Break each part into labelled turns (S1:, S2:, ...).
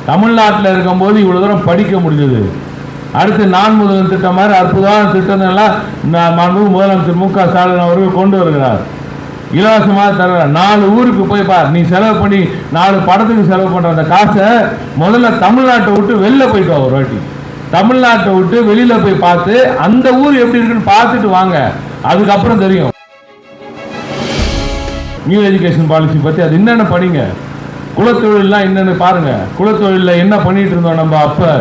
S1: தமிழ்நாட்டில் இருக்கும்போது இவ்வளோ தூரம் படிக்க முடிஞ்சது. அடுத்து நான் முதல்வன் திட்டம் மாதிரி அற்புதமான திட்டங்கள்லாம் முதலமைச்சர் மு க ஸ்டாலின் அவர்கள் கொண்டு வருகிறார். இலவசமாக தர 4 ஊருக்கு போய் பார். நீ செலவு பண்ணி 4 படத்துக்கு செலவு பண்ணுற அந்த காசை முதல்ல தமிழ்நாட்டை விட்டு வெளில போயிட்டு வா. ஒரு வாட்டி தமிழ்நாட்டை விட்டு வெளியில் போய் பார்த்து அந்த ஊர் எப்படி இருக்குன்னு பார்த்துட்டு வாங்க. அதுக்கப்புறம் தெரியும் நியூ எஜுகேஷன் பாலிசி பற்றி. அது என்னென்ன படிங்க. குலத்தொழிலாம் என்னென்னு பாருங்க. குலத்தொழிலில் என்ன பண்ணிட்டு இருந்தோம் நம்ம அப்போ.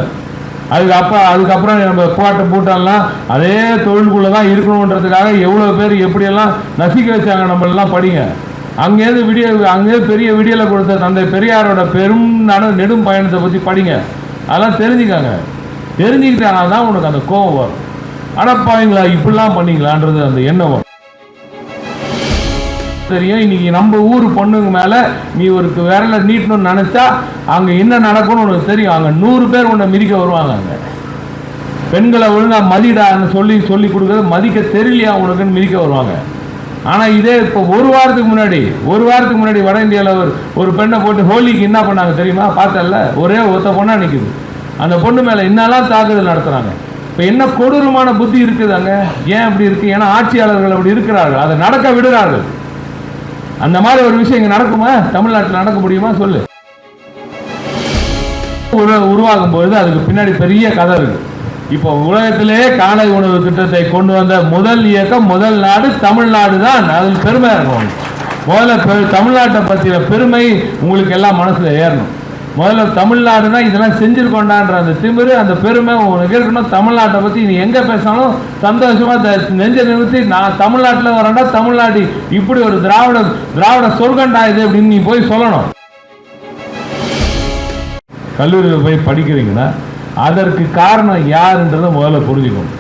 S1: அதுக்கப்புறம் நம்ம கோட்டை பூட்டெல்லாம் அதே தொழிலுக்குள்ளே தான் இருக்கணுன்றதுக்காக எவ்வளோ பேர் எப்படியெல்லாம் நசிக்க வச்சாங்க நம்மளெல்லாம் படிங்க. அங்கேயே பெரிய விடியலை கொடுத்த தந்தை பெரியாரோட பெரும் நெடும் பயணத்தை பற்றி படிங்க. அதெல்லாம் தெரிஞ்சுக்காங்க. தெரிஞ்சுக்கிட்டாங்கன்னா தான் உனக்கு அந்த கோபம் வரும். அடப்பாவீங்களா இப்படிலாம் பண்ணீங்களான்றது அந்த எண்ணம் வரும். தெரியும் இன்னைக்கு நம்ம ஊர் பொண்ணுங்க மேல நீ ஒரு விரல நீட்டணும்னு நினைச்சா அங்க என்ன நடக்கும்னு உனக்கு தெரியும். அங்க 100 பேர் உன்னை மிதிக்க வருவாங்க. அங்க பெண்களை ஒழுங்கா மதிடான்னு சொல்லி கொடுக்கறது மதிக்க தெரியலையா உனக்குன்னு மிதிக்க வருவாங்க. ஆனா இதே இப்போ ஒரு வாரத்துக்கு முன்னாடி வட இந்தியாவில் ஒரு பெண்ணை போட்டு ஹோலிக்கு என்ன பண்ணாங்க தெரியுமா? பார்த்தல ஒரே ஒத்த பொண்ணா நிற்குது. அந்த பொண்ணு மேல என்னெல்லாம் தாக்குதல் நடத்துறாங்க. இப்போ என்ன கொடூரமான புத்தி இருக்குது அங்க. ஏன் அப்படி இருக்கு? ஏன்னா ஆட்சியாளர்கள் அப்படி இருக்கிறார்கள். அதை நடக்க விடுறார்கள். அந்த மாதிரி ஒரு விஷயம் இங்க நடக்குமா? தமிழ்நாட்டில் நடக்க முடியுமா? சொல்லு. உருவாகும் பொழுது அதுக்கு பின்னாடி பெரிய கதை இருக்கு. இப்போ உலகத்திலே காலை உணவு திட்டத்தை கொண்டு வந்த முதல் இயக்கம், முதல் நாடு தமிழ்நாடு தான். அதில் பெருமை இருக்கும். முதல்ல தமிழ்நாட்டை பற்றிய பெருமை உங்களுக்கு எல்லாம் மனசுல ஏறணும். முதல்ல தமிழ்நாடுனா இதெல்லாம் செஞ்சிருக்கோண்டான்ற அந்த திமிரு, அந்த பெருமை உனக்கு இருக்கணும். தமிழ்நாட்டை பற்றி நீ எங்கே பேசினாலும் சந்தோஷமாக நெஞ்ச நிறுத்தி நான் தமிழ்நாட்டில் வரேன்டா, தமிழ்நாடு இப்படி ஒரு திராவிட சொர்க்கண்டா இது அப்படின்னு நீ போய் சொல்லணும். கல்லூரியில் போய் படிக்கிறீங்கன்னா அதற்கு காரணம் யாருன்றதை முதல்ல புரிஞ்சுக்கணும்.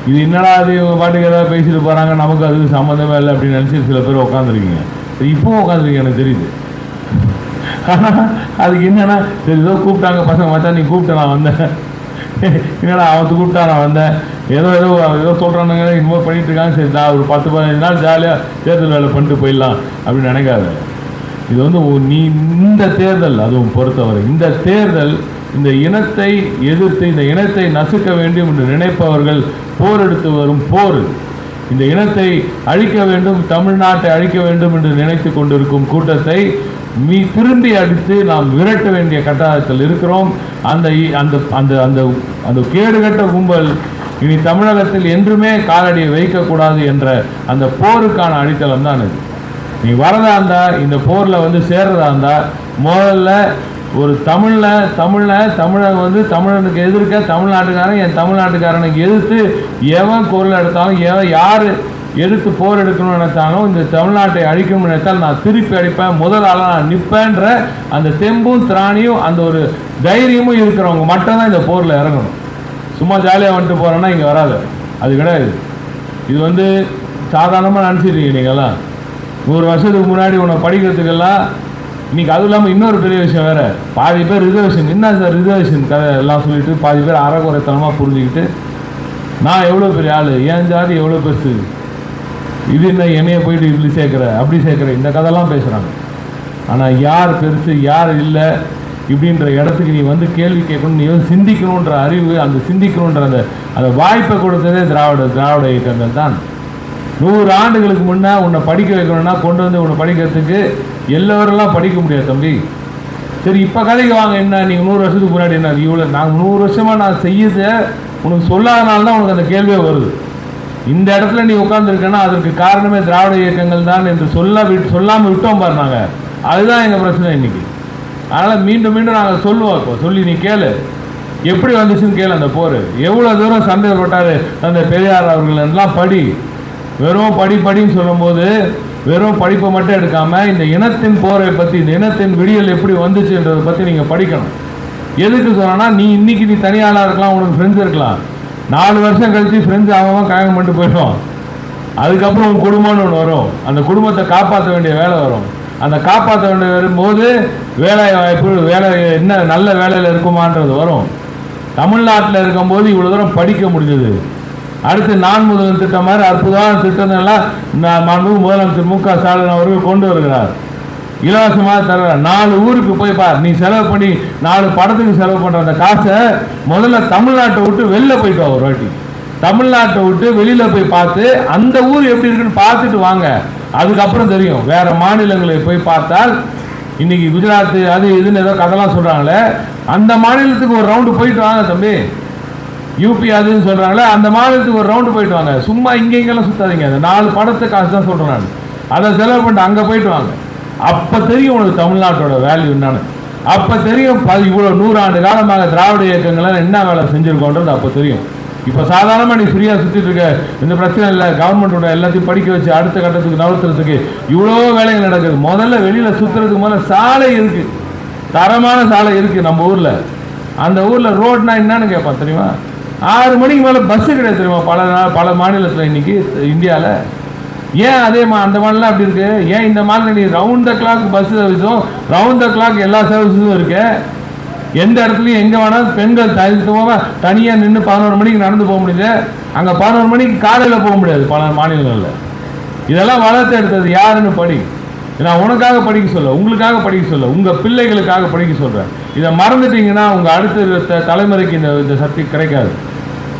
S1: இது என்னடா அது இவங்க பாட்டுக்கு ஏதாவது பேசிட்டு போகிறாங்க, நமக்கு அதுக்கு சம்மந்தமே இல்லை அப்படின்னு நினச்சி சில பேர் உட்காந்துருக்கீங்க. இப்போவும் உட்காந்துருக்கீங்க, எனக்கு தெரியுது. ஆனால் அதுக்கு என்னன்னா சரி ஏதோ கூப்பிட்டாங்க பசங்க, மச்சா நீ கூப்பிட்ட நான் வந்தேன், என்னடா அவத்து கூப்பிட்டா நான் வந்தேன், ஏதோ சொல்கிறானுங்க இன்னும் பண்ணிட்டு இருக்காங்க, சரி நான் ஒரு 10-15 நாள் ஜாலியாக தேர்தல் வேலை பண்ணிட்டு போயிடலாம் அப்படின்னு நினைக்காத. இது வந்து நீ இந்த தேர்தல் அதுவும் பொறுத்தவரை இந்த தேர்தல் இந்த இனத்தை எதிர்த்து இந்த இனத்தை நசுக்க வேண்டும் என்று நினைப்பவர்கள் போர் எடுத்து வரும் போர். இந்த இனத்தை அழிக்க வேண்டும், தமிழ்நாட்டை அழிக்க வேண்டும் என்று நினைத்து கொண்டிருக்கும் கூட்டத்தை திரும்பி அடித்து நாம் விரட்ட வேண்டிய கட்டாயத்தில் இருக்கிறோம். அந்த அந்த அந்த அந்த அந்த கேடுகட்ட கும்பல் இனி தமிழகத்தில் என்றுமே காலடியை வைக்கக்கூடாது என்ற அந்த போருக்கான அடித்தளம் தான் இது. நீ வரதா இருந்தா இந்த போரில் வந்து சேர்றதா இருந்தா முதல்ல ஒரு தமிழன் வந்து தமிழனுக்கு எதிர்க்க தமிழ்நாட்டுக்காரன் என் தமிழ்நாட்டுக்காரனுக்கு எதிர்த்து எவன் குரல் எடுத்தாலும் யார் எதிர்த்து போர் எடுக்கணும்னு நினைத்தாலும் இந்த தமிழ்நாட்டை அழிக்கணும்னு நினைத்தால் நான் திருப்பி அடிப்பேன், முதல் ஆளாக நான் நிற்பேன்ற அந்த தெம்பும் திராணியும் அந்த ஒரு தைரியமும் இருக்கிறவங்க மட்டும்தான் இந்த போரில் இறங்கணும். சும்மா ஜாலியாக வந்துட்டு போகிறோன்னா இங்கே வராது, அது கிடையாது. இது வந்து சாதாரணமாக நினச்சிருக்கீங்க நீங்கள்லாம். 100 வருஷத்துக்கு முன்னாடி உன்னை படிக்கிறதுக்கெல்லாம் இன்னைக்கு அதுவும் இல்லாமல் இன்னொரு பெரிய விஷயம் வேறு, பாதி பேர் ரிசர்வேஷன் என்ன சார் ரிசர்வேஷன் கதை எல்லாம் சொல்லிட்டு பாதி பேர் அறகுறைத்தனமாக புரிஞ்சுக்கிட்டு நான் எவ்வளோ பெரிய ஆள், ஏன் ஜாதி எவ்வளோ பெருசு, இது என்ன என்னையை போயிட்டு இப்படி சேர்க்குற அப்படி சேர்க்குற இந்த கதைலாம் பேசுகிறாங்க. ஆனால் யார் பெருசு யார் இல்லை இப்படின்ற இடத்துக்கு நீ வந்து கேள்வி கேட்கணும், நீ வந்து சிந்திக்கணுன்ற அறிவு, அந்த சிந்திக்கணுன்ற அந்த வாய்ப்பை கொடுத்ததே திராவிட இயக்கங்கள் தான். 100 ஆண்டுகளுக்கு முன்னே உன்னை படிக்க வைக்கணும்னா கொண்டு வந்து உன்னை படிக்கிறதுக்கு எல்லோரெல்லாம் படிக்க முடியாது தம்பி. சரி இப்போ கதைக்கு வாங்க, என்ன நீங்கள் 100 வருஷத்துக்கு முன்னாடி என்ன இவ்வளோ நாங்கள் 100 வருஷமாக நான் செய்யத உனக்கு சொல்லாதனால தான் உனக்கு அந்த கேள்வியே வருது. இந்த இடத்துல நீ உட்காந்துருக்கேன்னா அதற்கு காரணமே திராவிட இயக்கங்கள் தான் என்று சொல்லாமல் விட்டோம் பாரு நாங்கள். அதுதான் எங்கள் பிரச்சனை இன்னைக்கு. அதனால் மீண்டும் நாங்கள் சொல்லுவோம். இப்போ சொல்லி நீ கேளு எப்படி வந்துச்சுன்னு கேளு. அந்த போர் எவ்வளோ தூரம் சந்தேகப்பட்டார் அந்த பெரியார் அவர்கள் எல்லாம் படி. வெறும் படின்னு சொல்லும்போது வெறும் படிப்பை மட்டும் எடுக்காமல் இந்த இனத்தின் போரை பற்றி இந்த இனத்தின் விடியல் எப்படி வந்துச்சுன்றதை பற்றி நீங்கள் படிக்கணும். எதுக்கு சொன்னா நீ இன்னைக்கு தனியாளாக இருக்கலாம், உனக்கு ஃப்ரெண்ட்ஸ் இருக்கலாம், 4 வருஷம் கழிச்சு ஃப்ரெண்ட்ஸ் அவன் கல்யாணம் பண்ணிட்டு போயிடுவான். அதுக்கப்புறம் உன் குடும்பம்னு ஒன்று வரும், அந்த குடும்பத்தை காப்பாற்ற வேண்டிய வேலை வரும். அந்த காப்பாற்ற வேண்டிய வரும்போது வேலை வாய்ப்பு என்ன நல்ல வேலையில் இருக்குமான்றது வரும். தமிழ்நாட்டில் இருக்கும்போது இவ்வளோ தூரம் படிக்க முடிஞ்சது. அடுத்து நான் முதல்வன் திட்டம் மாதிரி அற்புதமான திட்டங்கள்லாம் முதலமைச்சர் மு க ஸ்டாலின் அவர்கள் கொண்டு வருகிறார். இலவசமாக தர 4 ஊருக்கு போய் பார். நீ செலவு பண்ணி 4 படத்துக்கு செலவு பண்ணுற அந்த காசை முதல்ல தமிழ்நாட்டை விட்டு வெளில போயிட்டு வா. ஒரு வாட்டி தமிழ்நாட்டை விட்டு வெளியில் போய் பார்த்து அந்த ஊர் எப்படி இருக்குன்னு பார்த்துட்டு வாங்க. அதுக்கப்புறம் தெரியும். வேற மாநிலங்களை போய் பார்த்தால் இன்னைக்கு குஜராத் அது இதுன்னு ஏதோ கதெல்லாம் சொல்கிறாங்களே, அந்த மாநிலத்துக்கு ஒரு ரவுண்டு போயிட்டு வாங்க தம்பி. யூபி அதுன்னு சொல்கிறாங்களே, அந்த மாநிலத்துக்கு ஒரு ரவுண்டு போயிட்டு வாங்க. சும்மா இங்கெங்கெல்லாம் சுற்றாதீங்க. அந்த 4 படத்தை காசு தான் சொல்கிறேன் நான். அதை செலவு பண்ணிட்டு அங்கே போயிட்டு வாங்க. அப்போ தெரியும் உனக்கு தமிழ்நாட்டோட வேல்யூ என்னன்னு. அப்போ தெரியும் இவ்வளோ 100 ஆண்டு காலமாக திராவிட இயக்கங்களால் என்ன வேலை செஞ்சுருக்கோன்றது அப்போ தெரியும். இப்போ சாதாரணமாக நீ ஃப்ரீயாக சுற்றிட்டு இருக்க, இந்த பிரச்சனை இல்லை. கவர்மெண்ட்டோட எல்லாத்தையும் படிக்க வச்சு அடுத்த கட்டத்துக்கு நகர்த்துறதுக்கு இவ்வளோ வேலைகள் நடக்குது. முதல்ல வெளியில் சுற்றுறதுக்கு முதல்ல சாலை இருக்குது, தரமான சாலை இருக்குது நம்ம ஊரில். அந்த ஊரில் ரோட்னா என்னன்னு கேட்பான் தெரியுமா? 6 மணிக்கு மேலே பஸ்ஸு கிடையாது தெரியுமா? பல மாநிலத்தில் இன்னைக்கு இந்தியாவில். ஏன் அதே அந்த மாநிலம் அப்படி இருக்கு? ஏன் இந்த மாநிலம் நீ ரவுண்ட் த கிளாக் பஸ் சர்வீஸும் ரவுண்ட் த கிளாக் எல்லா சர்வீஸும் இருக்கு. எந்த இடத்துலையும் எங்கே வேணாலும் பெண்கள் தனியாக நின்று 11 மணிக்கு நடந்து போக முடியுது. அங்கே 11 மணிக்கு காலையில் போக முடியாது பல மாநிலங்களில். இதெல்லாம் வளர்த்து எடுத்தது யாருன்னு படி. நான் உனக்காக படிக்க சொல்ல, உங்களுக்காக படிக்க சொல்ல, உங்கள் பிள்ளைகளுக்காக படிக்க சொல்கிறேன். இதை மறந்துட்டீங்கன்னா உங்கள் அடுத்த தலைமுறைக்கு இந்த சக்தி கிடைக்காது.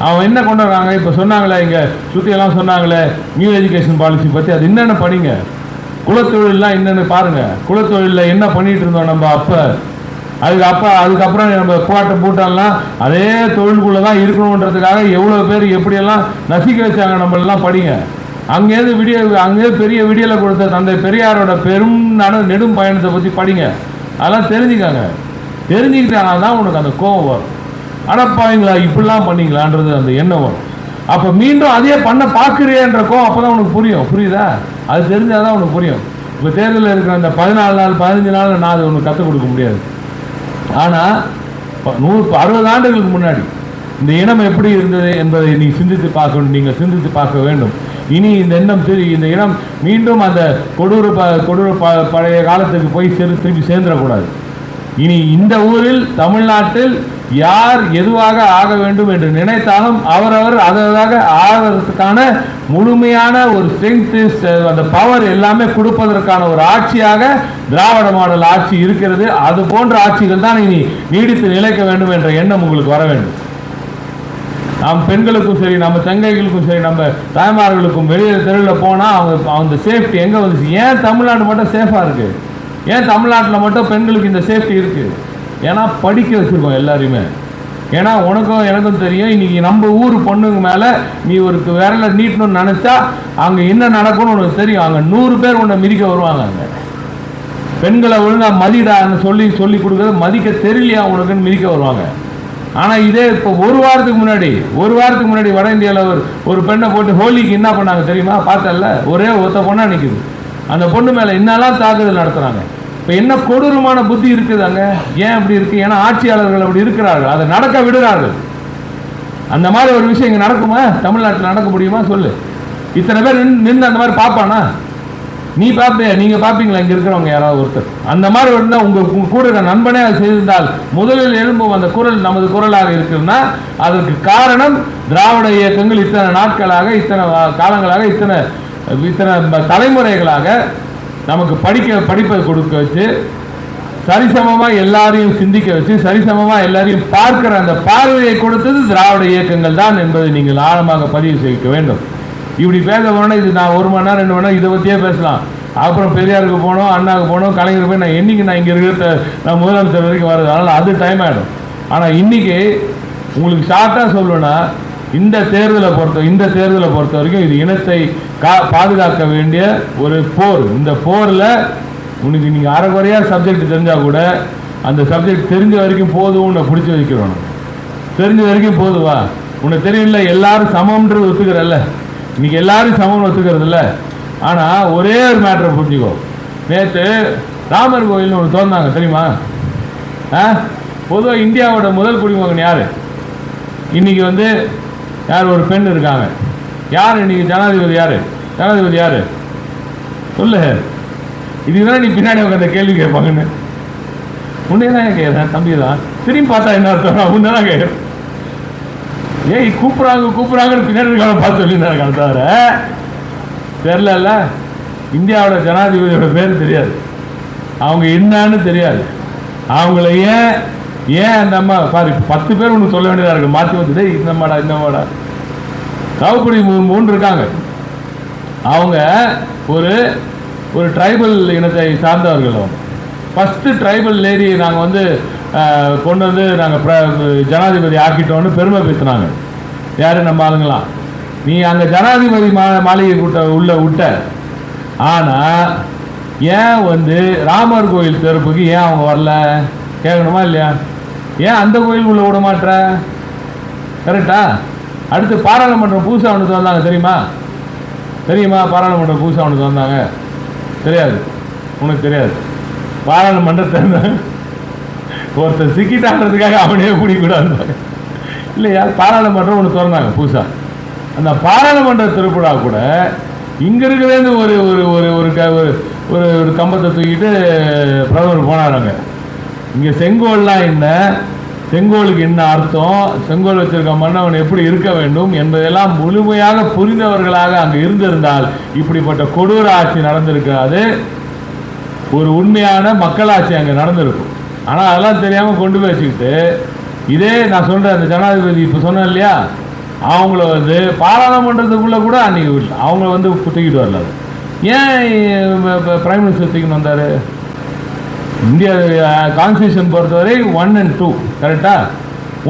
S1: அவன் என்ன கொண்டு வராங்க இப்போ சொன்னாங்களே, இங்கே சுற்றியெல்லாம் சொன்னாங்களே நியூ எஜுகேஷன் பாலிசி பற்றி. அது என்னென்ன படிங்க. குலத்தொழிலெலாம் என்னென்னு பாருங்கள். குலத்தொழிலில் என்ன பண்ணிகிட்டு இருந்தோம் நம்ம அப்போ. அதுக்கப்புறம் நம்ம போட்ட பூட்டெல்லாம் அதே தொழிலுக்குள்ளே தான் இருக்கணுன்றதுக்காக எவ்வளோ பேர் எப்படியெல்லாம் நசிக்க வச்சாங்க நம்மளெல்லாம் படிங்க. அங்கேயே பெரிய விடியலை கொடுத்த தந்தை பெரியாரோட பெரும் நெடும் பயணத்தை பற்றி படிங்க. அதெல்லாம் தெரிஞ்சுக்காங்க. தெரிஞ்சுக்கிட்டாங்கன்னா தான் உனக்கு அந்த கோபம் வரும். அடப்பாவீங்களா இப்படிலாம் பண்ணீங்களான்றது அந்த எண்ணம் வரும். அப்போ மீண்டும் அதே பண்ண பார்க்குறியன்ற கோவம் அப்போ தான் உனக்கு புரியும். புரியுதா? அது தெரிஞ்சால் தான் உனக்கு புரியும். இப்போ தேர்தலில் இருக்கிற அந்த 14 நாள் 15 நாள் நான் அது உனக்கு கற்றுக் கொடுக்க முடியாது. ஆனால் 60 ஆண்டுகளுக்கு முன்னாடி இந்த இனம் எப்படி இருந்தது என்பதை நீ சிந்தித்து பார்க்கணும். நீங்கள் சிந்தித்து பார்க்க வேண்டும். இனி இந்த இனம் மீண்டும் அந்த கொடூர பழைய காலத்துக்கு போய் திருப்பி சேர்ந்துடக்கூடாது. இனி இந்த ஊரில் தமிழ்நாட்டில் யார் எதுவாக ஆக வேண்டும் என்று நினைத்தாலும் அவரவர் அதற்காக ஆகிறதுக்கான முழுமையான ஒரு ஸ்ட்ரென்த், அந்த பவர் எல்லாமே கொடுப்பதற்கான ஒரு ஆட்சியாக திராவிட மாடல் ஆட்சி இருக்கிறது. அது போன்ற ஆட்சிகள் தான் இனி நீடித்து நிலைக்க வேண்டும் என்ற எண்ணம் உங்களுக்கு வர வேண்டும். நாம் பெண்களுக்கும் சரி, நம்ம தங்கைகளுக்கும் சரி, நம்ம தாய்மார்களுக்கும் வெளியே தெருவில் போனால் அவங்க சேஃப்டி எங்கே வந்துச்சு? ஏன் தமிழ்நாடு மட்டும் சேஃபாக இருக்குது? ஏன் தமிழ்நாட்டில் மட்டும் பெண்களுக்கு இந்த சேஃப்டி இருக்குது? ஏன்னா படிக்க வச்சுருக்கோம் எல்லாரையுமே. ஏன்னா உனக்கும் எனக்கும் தெரியும், இன்றைக்கி நம்ம ஊர் பொண்ணுங்க மேலே நீ ஒரு விரலை நீட்டணும்னு நினச்சா அங்கே என்ன நடக்கும்னு உனக்கு தெரியும். அங்கே 100 பேர் உன்னை மிதிக்க வருவாங்க. அங்கே பெண்களை ஒழுங்காக மதிடான்னு சொல்லி கொடுக்குறது மதிக்க தெரியலையா உனக்குன்னு மிதிக்க வருவாங்க. ஆனால் இதே இப்போ ஒரு வாரத்துக்கு முன்னாடி வட இந்தியாவில் ஒரு பெண்ணை போட்டு ஹோலிக்கு என்ன பண்ணாங்க தெரியுமா? பார்த்தல, ஒரே ஒத்த பொண்ணாக நிற்குது. அந்த பொண்ணு மேலே என்னெல்லாம் தாக்குதல் நடத்துகிறாங்க. இப்போ என்ன கொடூரமான புத்தி இருக்குது அங்கே? ஏன் அப்படி இருக்குது? ஏன்னா ஆட்சியாளர்கள் அப்படி இருக்கிறார்கள், அதை நடக்க விடுகிறார்கள். அந்த மாதிரி ஒரு விஷயம் இங்கே நடக்குமா? தமிழ்நாட்டில் நடக்க முடியுமா? சொல்லு. இத்தனை பேர் நின்று அந்த மாதிரி பார்ப்பானா? நீ பார்ப்பே, நீங்கள் பார்ப்பீங்களா? இங்கே இருக்கிறவங்க யாராவது ஒருத்தர் அந்த மாதிரி இருந்தால் உங்கள் கூட இருக்கிற நண்பனே அதை செய்திருந்தால் முதலில் எழும்பும் அந்த குரல் நமது குரலாக இருக்குன்னா அதற்கு காரணம் திராவிட இயக்கங்கள் இத்தனை நாட்களாக, இத்தனை காலங்களாக, இத்தனை தலைமுறைகளாக நமக்கு படிப்பை கொடுக்க வச்சு, சரிசமமாக எல்லாரையும் சிந்திக்க வச்சு, சரிசமமாக எல்லாரையும் பார்க்கிற அந்த பார்வையை கொடுத்தது திராவிட இயக்கங்கள் தான் என்பதை நீங்கள் ஆழமாக பதிவு செய்ய வேண்டும். இப்படி பேச போனால் இது நான் 1 மணி நேரம் 2 மணி நேரம் இதை பற்றியே பேசலாம். அப்புறம் பெரியாருக்கு போனோம், அண்ணாவுக்கு போனோம், கலைஞர் போய் நான் இங்கே இருக்கிற நான் முதலமைச்சர் வரைக்கும் வருது. அதனால் அது டைம் ஆகிடும். ஆனால் இன்றைக்கி உங்களுக்கு ஷார்ட்டாக சொல்லணும்னா இந்த தேர்தலை பொறுத்த வரைக்கும் இது இனத்தை பாதுகாக்க வேண்டிய ஒரு போர். இந்த போரில் உனக்கு நீங்கள் அரைக்குறையாக சப்ஜெக்ட் தெரிஞ்சால் கூட அந்த சப்ஜெக்ட் தெரிஞ்ச வரைக்கும் போதும் உன்னை பிடிச்சி வைக்கிறோம். தெரிஞ்ச வரைக்கும் போதுவா? உனக்கு தெரியல எல்லாரும் சமம்ன்றது ஒத்துக்கிறல்ல, இன்னைக்கு எல்லாரும் சமம் ஒத்துக்கிறது இல்லை. ஆனால் ஒரே ஒரு மேட்டரை புரிஞ்சுக்கோ. நேற்று ராமர் கோயில்னு ஒன்று திறந்தாங்க தெரியுமா? பொதுவாக இந்தியாவோட முதல் குடிமகன் யார்? இன்னைக்கு யார்? ஒரு பெண் இருக்காங்க. யார் இன்னைக்கு ஜனாதிபதி? யார் சொல்லு. இதுதான் நீ பின்னாடி உட்காந்த கேள்வி கேட்பாங்கன்னு உன்னே தான் கேட்குறேன். தம்பி தான் திரும்பி பார்த்தா என்ன அர்த்தம்? உன்னை தான் கேட்குறேன். ஏய் கூப்பிட்றாங்கன்னு பின்னாடி இருக்காங்க பார்த்து சொல்லியிருந்தாங்க. தவிர தெரில. இந்தியாவோட ஜனாதிபதியோட பேர் தெரியாது. அவங்க என்னன்னு தெரியாது. அவங்கள ஏன் நம்ம பாரு 10 பேர் ஒன்று சொல்ல வேண்டியதாக இருக்கு. மாற்றி வந்துட்டு இந்த மாடா கவுப்படி 3 இருக்காங்க. அவங்க ஒரு ட்ரைபல் இனத்தை சார்ந்தவர்கள். அவங்க ஃபஸ்ட்டு ட்ரைபல் லேடி நாங்கள் வந்து கொண்டு வந்து நாங்கள் ஜனாதிபதி ஆக்கிட்டோன்னு பெருமை பேசுனாங்க. யார் நம்ம ஆளுங்களாம். நீ அங்கே ஜனாதிபதி மாளிகை உள்ள விட்ட. ஆனால் ஏன் வந்து ராமர் கோயில் திறப்புக்கு ஏன் அவங்க வரல கேட்கணுமா இல்லையா? ஏன் அந்த கோயில் உள்ள விட மாட்ட? கரெக்டா? அடுத்து பாராளுமன்றம் புதுசாக ஒன்று வந்தாங்க தெரியுமா? பாராளுமன்றம் புதுசாக ஒன்று வந்தாங்க தெரியாது? உனக்கு தெரியாது? பாராளுமன்றத்தை ஒருத்தர் சிக்கிட்டான்றதுக்காக அவனே பிடிக்கூடாது இல்லையா? பாராளுமன்றம் ஒன்று திறந்தாங்க புதுசாக. அந்த பாராளுமன்ற திருவிழா கூட இங்கே இருக்கிறேந்து ஒரு ஒரு ஒரு கம்பத்தை தூக்கிட்டு பிரதமர் போனாராங்க. இங்கே செங்கோல்லாம் என்ன, செங்கோலுக்கு என்ன அர்த்தம், செங்கோல் வச்சிருக்க மன்னவன் எப்படி இருக்க வேண்டும் என்பதெல்லாம் முழுமையாக புரிந்தவர்களாக அங்கே இருந்திருந்தால் இப்படிப்பட்ட கொடூர ஆட்சி நடந்திருக்காது. ஒரு உண்மையான மக்களாட்சி அங்கே நடந்திருக்கும். ஆனால் அதெல்லாம் தெரியாமல் கொண்டு போய் வச்சுக்கிட்டு இதே நான் சொல்கிறேன். அந்த ஜனாதிபதி இப்போ சொன்னேன் இல்லையா, அவங்கள வந்து பாராளுமன்றத்துக்குள்ளே கூட அன்றைக்கி விடல. அவங்கள வந்து தூக்கிட்டு வரல. ஏன் பிரைம் மினிஸ்டர் தூக்கின்னு வந்தார்? இந்தியா கான்ஸ்டியூஷன் பொறுத்தவரை 1 and 2 கரெக்டாக.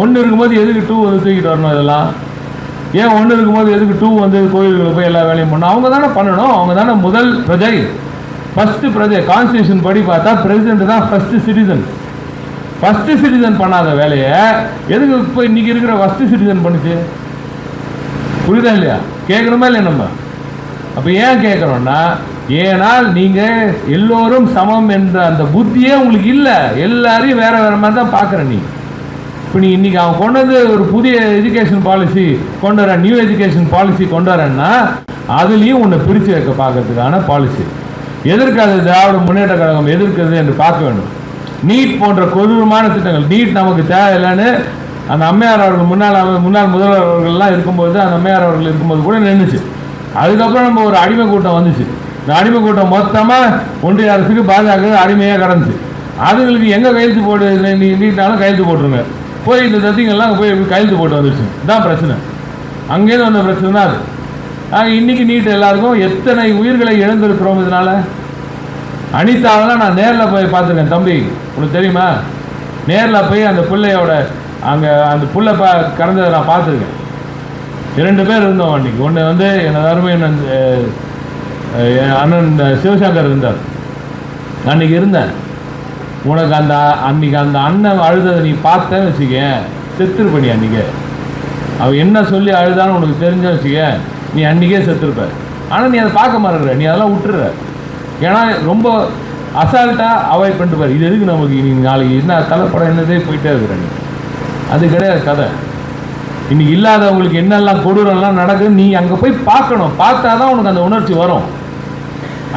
S1: 1 இருக்கும்போது எதுக்கு 2 வந்து தூக்கிட்டு வரணும்? இதெல்லாம் ஏன் 1 இருக்கும்போது எதுக்கு 2 வந்து கோயில்களை போய் எல்லா வேலையும் பண்ணணும்? அவங்க தானே பண்ணணும். அவங்க தானே முதல் பிரஜை, ஃபஸ்ட்டு பிரஜை. கான்ஸ்டியூஷன் படி பார்த்தா பிரசிடென்ட் தான் ஃபஸ்ட்டு சிட்டிசன். ஃபஸ்ட்டு சிட்டிசன் பண்ணாத வேலையை எதுக்கு இப்போ இன்றைக்கி இருக்கிற ஃபஸ்ட்டு சிட்டிசன் பண்ணிச்சு? புரியுதா இல்லையா? கேட்கணுமா இல்லையா நம்ம? அப்போ ஏன் கேட்குறோன்னா, ஏனால் நீங்கள் எல்லோரும் சமம் என்ற அந்த புத்தியே உங்களுக்கு இல்லை. எல்லாரையும் வேறு மாதிரி தான் பார்க்குற நீ. இப்போ நீ இன்றைக்கி அவன் கொண்டு வந்து ஒரு புதிய எஜுகேஷன் பாலிசி கொண்டு வர, நியூ எஜுகேஷன் பாலிசி கொண்டு வரேன்னா அதுலேயும் உன்னை பிரித்து வைக்க பார்க்கறதுக்கான பாலிசி. எதிர்க்காது திராவிட முன்னேற்ற கழகம் எதிர்க்கிறது என்று பார்க்க வேண்டும். நீட் போன்ற கொடூரமான திட்டங்கள். நீட் நமக்கு தேவையில்லைன்னு அந்த அம்மையார் அவர்கள் முன்னாள் முதல்வர் அவர்கள்லாம் இருக்கும்போது, அந்த அம்மையார் அவர்கள் இருக்கும்போது கூட நின்றுச்சு. அதுக்கப்புறம் நம்ம ஒரு அடிமை கூட்டம் வந்துச்சு. இந்த அடிமை கூட்டம் மொத்தமாக ஒன்றிய அரசுக்கு பாஜக அடிமையாக கிடந்துச்சு. அதுங்களுக்கு எங்கே கையெழுத்து போட்டு நீட்டாலும் கையெழுத்து போட்டுருங்க. போய் இந்த தத்திங்கெல்லாம் போய் கையெழுத்து போட்டு வந்துருச்சு. இதுதான் பிரச்சனை. அங்கேருந்து வந்த பிரச்சனை தான் அது. இன்றைக்கி நீட் எல்லாருக்கும் எத்தனை உயிர்களை இழந்திருக்கிறோம் இதனால். அனிதாவெல்லாம் நான் நேரில் போய் பார்த்துருக்கேன். தம்பி உனக்கு தெரியுமா? நேரில் போய் அந்த பிள்ளையோட அங்கே அந்த புள்ள கடந்ததை நான் பார்த்துருக்கேன். 2 பேர் இருந்தோம் அன்றைக்கி. ஒன்று வந்து எனது அருமை அண்ணன் சிவசங்கர் இருந்தார். அன்றைக்கி இருந்தேன். உனக்கு அன்றைக்கி அந்த அண்ணன் அழுததை நீ பார்த்தேன்னு வச்சுக்க, செத்துருப்ப. அன்றைக்கி அவள் என்ன சொல்லி அழுதான்னு உனக்கு தெரிஞ்ச வச்சுக்க, நீ அன்றைக்கே செத்துருப்ப. ஆனால் நீ அதை பார்க்க மாட்டேற. நீ அதெல்லாம் விட்டுற. ஏன்னா ரொம்ப அசால்ட்டாக அவாய்ட் பண்ணிட்டு பாரு. இது எதுக்கு நமக்கு நீ நாளைக்கு என்ன தலைப்படம் என்னதே போயிட்டே இருக்கிற நீ. அது கிடையாது கதை. இன்னைக்கு இல்லாதவங்களுக்கு என்னெல்லாம் கொடூரம்லாம் நடக்குது நீ அங்கே போய் பார்க்கணும். பார்த்தா தான் உனக்கு அந்த உணர்ச்சி வரும்.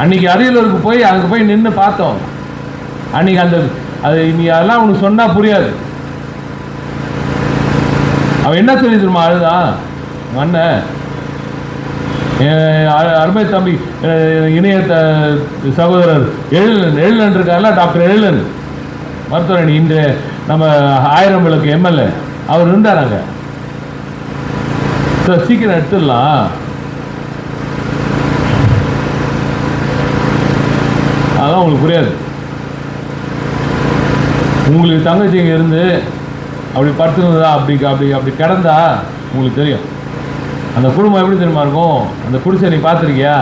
S1: அன்றைக்கி அரியலூருக்கு போய் அங்கே போய் நின்று பார்த்தோம். அன்றைக்கி அது நீ அதெல்லாம் உனக்கு சொன்னால் புரியாது. அவன் என்ன சொல்லி தெரியுமா அழுதான்? அண்ணன் அருமை தம்பி இணைய சகோதரர் எழிலன் இருக்கார்ல, டாக்டர் எழிலன் மருத்துவரணி, இன்று நம்ம 1000 விளக்கு எம்எல்ஏ அவர் இருந்தாராங்க. சார் சீக்கிரம் எடுத்துடலாம். அதெல்லாம் உங்களுக்கு புரியாது. உங்களுக்கு தங்கச்சி இங்கே இருந்து அப்படி படுத்துனதா அப்படி கிடந்தா உங்களுக்கு தெரியும். அந்த குடும்பம் எப்படி தெரியுமா இருக்கும்? அந்த குடிசை நீ பார்த்துருக்கியா?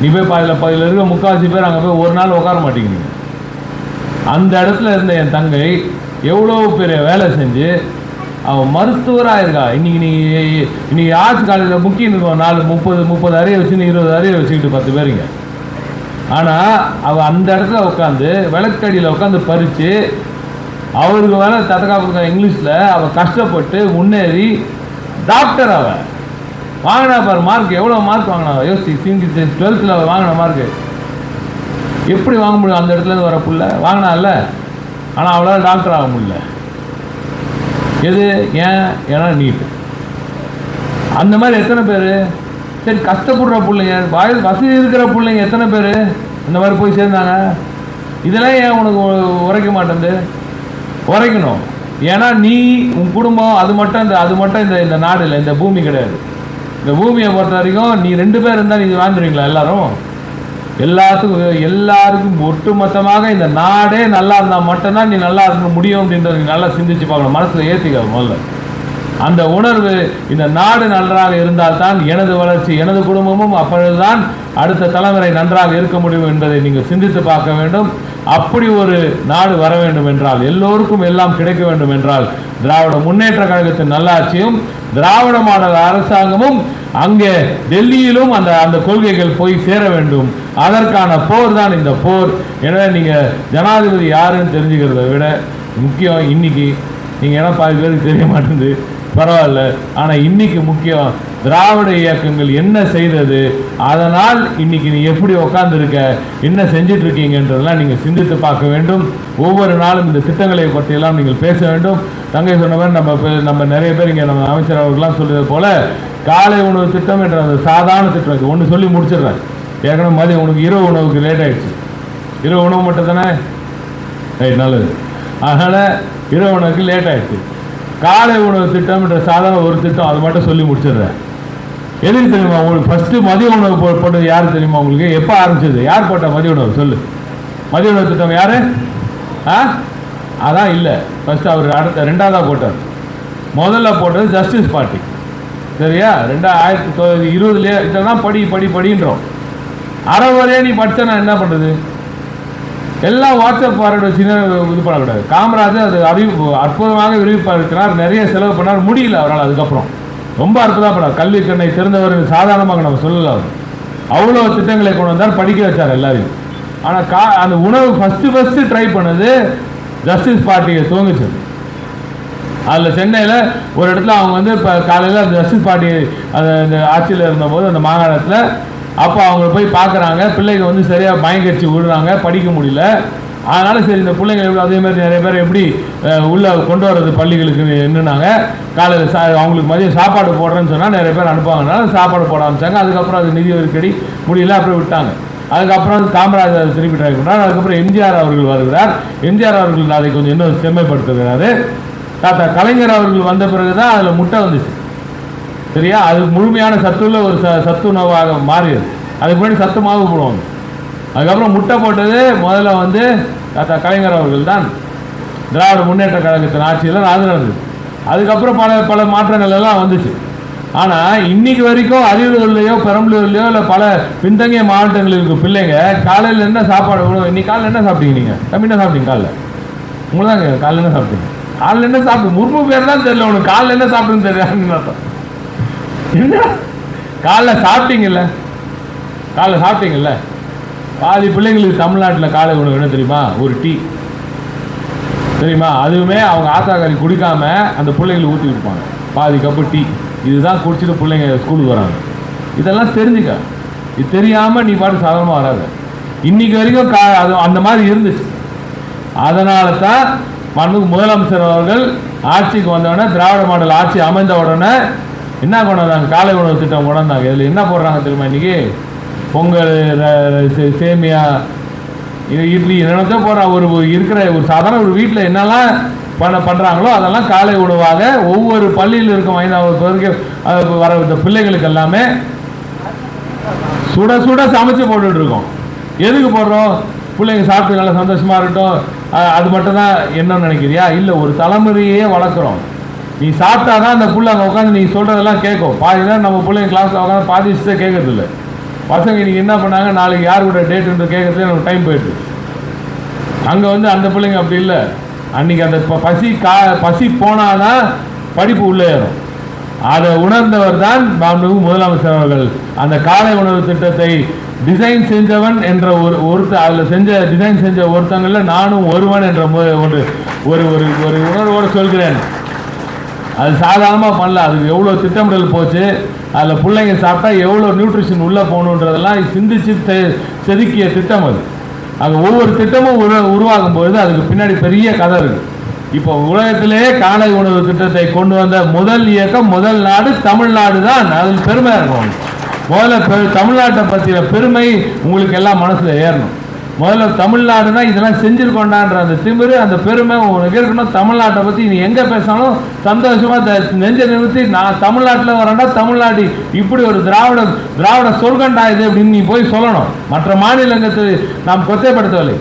S1: நீ போய் பதில் இருக்க முக்கால்வாசி பேர் அங்கே போய் ஒரு நாள் உட்கார மாட்டேங்கிறீங்க. அந்த இடத்துல இருந்த என் தங்கை எவ்வளோ பெரிய வேலை செஞ்சு அவன் மருத்துவராக இருக்கா. இன்னைக்கு ஆர்ட்ஸ் காலேஜில் புக்கிங் இருக்கும். 30 அறையை வச்சு 20 அறையை வச்சுக்கிட்டு 10 பேருங்க. ஆனால் அவள் அந்த இடத்துல உட்காந்து விளக்கடியில் உட்காந்து பறித்து அவருக்கு வேலை தத்தக்காப்பு இங்கிலீஷில் அவள் கஷ்டப்பட்டு முன்னேறி டாக்டர் அவள் வாங்கினா பாரு. மார்க் எவ்வளோ மார்க் வாங்கினா யோசி. 12th அவள் வாங்கின மார்க்கு எப்படி வாங்க முடியும்? அந்த இடத்துலேருந்து வர புள்ள வாங்கினால. ஆனால் அவளால் டாக்டர் ஆக முடியல. எது? ஏன்னா நீட். அந்த மாதிரி எத்தனை பேர்? சரி, கஷ்டப்படுற பிள்ளைங்க, வசதி இருக்கிற பிள்ளைங்க எத்தனை பேர் இந்த மாதிரி போய் சேர்ந்தாங்க? இதெல்லாம் ஏன் உனக்கு உரைக்க மாட்டேங்குது? உரைக்கணும். ஏன்னா நீ உன் குடும்பம் அது மட்டும் இந்த நாடு இல்லை, இந்த பூமி கிடையாது. இந்த பூமியை பொறுத்த வரைக்கும் நீ 2 பேர் இருந்தால் நீ வாழ்ந்துருவீங்களா? எல்லாருக்கும் ஒட்டுமொத்தமாக இந்த நாடே நல்லா இருந்தால் மட்டும்தான் நீ நல்லா இருக்க முடியும் அப்படின்றத நீ நல்லா சிந்திச்சு பார்க்கணும். மனசில் ஏற்றிக்க முதல்ல அந்த உணர்வு. இந்த நாடு நன்றாக இருந்தால்தான் எனது வளர்ச்சி, எனது குடும்பமும் அப்பொழுதுதான் அடுத்த தலைமுறை நன்றாக இருக்க முடியும் என்பதை நீங்கள் சிந்தித்து பார்க்க வேண்டும். அப்படி ஒரு நாடு வர வேண்டும் என்றால், எல்லோருக்கும் எல்லாம் கிடைக்க வேண்டும் என்றால், திராவிட முன்னேற்ற கழகத்தின் நல்லாட்சியும் திராவிட மாடல் அரசாங்கமும் அங்கே டெல்லியிலும் அந்த கொள்கைகள் போய் சேர வேண்டும். அதற்கான போர் தான் இந்த போர். எனவே நீங்கள் ஜனாதிபதி யாருன்னு தெரிஞ்சுக்கிறத விட முக்கியம் இன்னைக்கு நீங்கள் ஏன்னா பாதி பேருக்கு தெரிய மாட்டேங்குது, பரவாயில்ல. ஆனால் இன்னைக்கு முக்கியம் திராவிட இயக்கங்கள் என்ன செய்தது, அதனால் இன்னைக்கு நீ எப்படி உட்காந்துருக்க, என்ன செஞ்சிட்டு இருக்கீங்கன்றதெல்லாம் நீங்கள் சிந்தித்து பார்க்க வேண்டும். ஒவ்வொரு நாளும் இந்த திட்டங்களை பற்றியெல்லாம் நீங்கள் பேச வேண்டும். தங்கை சொன்ன மாதிரி நம்ம நிறைய பேர் இங்கே நம்ம அமைச்சர் அவர்கள்லாம் சொல்றது போல காலை உணவு திட்டம் என்ற அந்த சாதாரண திட்டம் ஒன்று சொல்லி முடிச்சிடுறேன். ஏற்கனவே மதியம் உனக்கு இரவு உணவுக்கு லேட் ஆகிடுச்சு. இரவு உணவு மட்டும் தானே நல்லது. அதனால் இரவு உணவுக்கு லேட் ஆகிடுச்சு. காலை உணவு திட்டம் என்ற சாதாரண ஒரு திட்டம் அது மட்டும் சொல்லி முடிச்சிடுறேன். எதுக்கு தெரியுமா உங்களுக்கு? ஃபஸ்ட்டு மதிய உணவு போட்டது யார் தெரியுமா உங்களுக்கு? எப்போ ஆரம்பிச்சது? யார் போட்ட மதிய உணவு சொல்லு. மதிய உணவு திட்டம் யார்? அதான் இல்லை, ஃபஸ்ட்டு அவர் ரெண்டாவதாக போட்டார். முதல்ல போட்டது ஜஸ்டிஸ் பார்ட்டி. சரியா? 2020 இதெல்லாம் படின்றோம். அரை வரையே நீ படித்தா நான் என்ன பண்ணுறது? எல்லாம் வாட்ஸ்அப் ஃபார்வர்டு வச்சுன்னு இது பண்ணக்கூடாது. காமராஜர் அது அற்புதமாக விரிவிப்பார், நிறைய செலவு பண்ணார், முடியல அவரால். அதுக்கப்புறம் ரொம்ப அற்புதப்படார். கல்வி கண்ணை திறந்தவர் சாதாரணமாக நம்ம சொல்லல. அவர் அவ்வளோ திட்டங்களை கொண்டு வந்தார், படிக்க வச்சார் எல்லாரையும். ஆனால் அந்த உணவு ஃபஸ்ட்டு ட்ரை பண்ணது ஜஸ்டிஸ் பார்ட்டியை துவங்குச்சு. அதில் சென்னையில் ஒரு இடத்துல அவங்க இப்போ காலையில் அந்த ஜஸ்டிஸ் பார்ட்டி அந்த ஆட்சியில் இருந்தபோது அந்த மாகாணத்தில் அப்போ அவங்க போய் பார்க்குறாங்க. பிள்ளைங்க சரியாக பயங்கரிச்சு விடுறாங்க, படிக்க முடியல. அதனால் சரி இந்த பிள்ளைங்க அதேமாதிரி நிறைய பேர் எப்படி உள்ளே கொண்டு வர்றது பள்ளிகளுக்கு என்னன்னாங்க. காலையில் அவங்களுக்கு மதியம் சாப்பாடு போடுறேன்னு சொன்னால் நிறைய பேர் அனுப்புவாங்கனால சாப்பாடு போட ஆரம்பித்தாங்க. அதுக்கப்புறம் அது நிதி ஒதுக்கீடு முடியல, அப்புறம் விட்டாங்க. அதுக்கப்புறம் காமராஜர் திருப்பி ட்ரை பண்ணுறார். அதுக்கப்புறம் எம்ஜிஆர் அவர்கள் வருகிறார். எம்ஜிஆர் அவர்கள் அதை கொஞ்சம் இன்னும் செம்மைப்படுத்துகிறாரு. தாத்தா கலைஞர் அவர்கள் வந்த பிறகு தான் அதில் முட்டை வந்துச்சு. சரியா? அது முழுமையான சத்துள்ள ஒரு சத்துணவாக மாறியது. அதுக்கு முன்னாடி சத்து மாவு போடுவாங்க. அதுக்கப்புறம் முட்டை போட்டது முதல்ல தாத்தா கலைஞர் அவர்கள் தான். திராவிட முன்னேற்ற கழகத்தின் ஆட்சியில் அது நடந்தது. அதுக்கப்புறம் பல மாற்றங்கள் எல்லாம் வந்துச்சு. ஆனால் இன்னைக்கு வரைக்கும் அரியலூர்லையோ பெரம்பலூர்லையோ இல்லை பல பின்தங்கிய மாவட்டங்களில் இருக்க பிள்ளைங்க காலையில் என்ன சாப்பாடு, இன்னைக்கு காலையில் என்ன சாப்பிட்டீங்க? நீங்கள் தம்பி என்ன சாப்பிட்டீங்க? காலையில் உங்களுக்கு தாங்க காலையில் என்ன சாப்பிட்டீங்க? காலையில் என்ன சாப்பிட்டு முர்மு பேர் தான் தெரியல உனக்கு, காலையில் என்ன சாப்பிட்டுன்னு தெரியாது. என்ன காலைல சாப்பிட்டீங்கல்ல? பாதி பிள்ளைங்களுக்கு தமிழ்நாட்டில் காலை உணவு என்ன தெரியுமா? ஒரு டீ தெரியுமா? அதுவுமே அவங்க ஆத்தாக்காரி குடிக்காம அந்த பிள்ளைங்களுக்கு ஊற்றி கொடுப்பாங்க. பாதி கப்பு டீ இதுதான் குடிச்சிட்டு பிள்ளைங்க ஸ்கூலுக்கு வராங்க. இதெல்லாம் தெரிஞ்சுக்க. இது தெரியாமல் நீ பாட்டு சாதாரணமாக வராது. இன்னைக்கு வரைக்கும் அது அந்த மாதிரி இருந்துச்சு. அதனால தான் முதலமைச்சர் அவர்கள் ஆட்சிக்கு வந்தவுடனே திராவிட மாடல் ஆட்சி அமைந்த உடனே என்ன கொண்டு வந்தாங்க? காலை உணவு திட்டம் கொண்டு வந்தாங்க. இதில் என்ன போடுறாங்க தெரியுமா? இன்றைக்கி பொங்கல், சேமியா, இட்லி என்னதான் போடுறாங்க. இருக்கிற ஒரு சாதாரண ஒரு வீட்டில் என்னெல்லாம் பண்ணுறாங்களோ அதெல்லாம் காலை உணவாக ஒவ்வொரு பள்ளியில் இருக்கும் 5வது வரைக்கும் வர இந்த பிள்ளைகளுக்கு எல்லாமே சுட சமைச்சு போட்டுட்ருக்கோம். எதுக்கு போடுறோம்? பிள்ளைங்க சாப்பிட்டு நல்லா சந்தோஷமாக இருக்கட்டும். அது மட்டும்தான் என்ன நினைக்கிறியா? இல்லை, ஒரு தலைமுறையே வளர்க்குறோம். நீ சாப்பிட்டா தான் அந்த பிள்ளை அங்கே உட்காந்து நீ சொல்கிறதெல்லாம் கேட்கும். பாதி தான் நம்ம பிள்ளைங்க கிளாஸில் உட்காந்து பாதி விஷயத்தை கேட்கறதில்ல. பசங்க இன்றைக்கி என்ன பண்ணாங்க, நாளைக்கு யார் கூட டேட்டுன்ற கேட்கறதுல நமக்கு டைம் போயிடுது. அங்கே அந்த பிள்ளைங்க அப்படி இல்லை. அன்றைக்கி அந்த பசி போனால் தான் படிப்பு உள்ளே ஏறும். அதை உணர்ந்தவர் தான் முதலமைச்சர் அவர்கள். அந்த காலை உணவு திட்டத்தை டிசைன் செஞ்சவன் என்ற அதில் டிசைன் செஞ்ச ஒருத்தங்களில் நானும் ஒருவன் என்ற ஒரு உணர்வோடு சொல்கிறேன். அது சாதாரணமாக பண்ணல. அதுக்கு எவ்வளோ திட்டமிடல் போச்சு. அதில் பிள்ளைங்க சாப்பிட்டா எவ்வளோ நியூட்ரிஷன் உள்ளே போகணுன்றதெல்லாம் சிந்திச்சு செதுக்கிய திட்டம் அது. அது ஒவ்வொரு திட்டமும் உருவாகும் பொழுது அதுக்கு பின்னாடி பெரிய கதை இருக்குது. இப்போ உலகத்திலேயே காலை உணவு திட்டத்தை கொண்டு வந்த முதல் இயக்கம், முதல் நாடு தமிழ்நாடு தான். அதில் பெருமையாக இருக்கும். முதல்ல தமிழ்நாட்டை பற்றிய பெருமை உங்களுக்கு எல்லாம் மனசில் ஏறணும். முதல்ல தமிழ்நாடுனா இதெல்லாம் செஞ்சிருக்கோண்டான்ற அந்த திமிரு, அந்த பெருமை உனக்கு இருக்கணும். தமிழ்நாட்டை பற்றி நீ எங்கே பேசினாலும் சந்தோஷமாக நெஞ்ச நிறுத்தி, நான் தமிழ்நாட்டில் வரேன்டா, தமிழ்நாடு இப்படி ஒரு திராவிட சொர்க்கண்டா இது அப்படின்னு நீ போய் சொல்லணும். மற்ற மாநிலங்களுக்கு நாம் கொச்சைப்படுத்தவில்லை,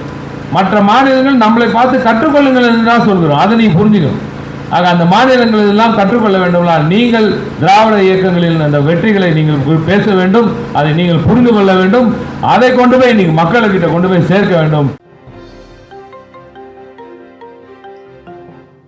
S1: மற்ற மாநிலங்கள் நம்மளை பார்த்து கற்றுக்கொள்ளுங்கள் என்று தான் சொல்கிறோம். அதை நீ புரிஞ்சுக்கணும். ஆக அந்த மாநிலங்கள் எல்லாம் கற்றுக்கொள்ள வேண்டும்ல. நீங்கள் திராவிட இயக்கங்களில் அந்த வெற்றிகளை நீங்கள் பேச வேண்டும், அதை நீங்கள் புரிந்து கொள்ள வேண்டும், அதை கொண்டு போய் நீங்கள் மக்கள்கிட்ட கொண்டு போய் சேர்க்க வேண்டும்.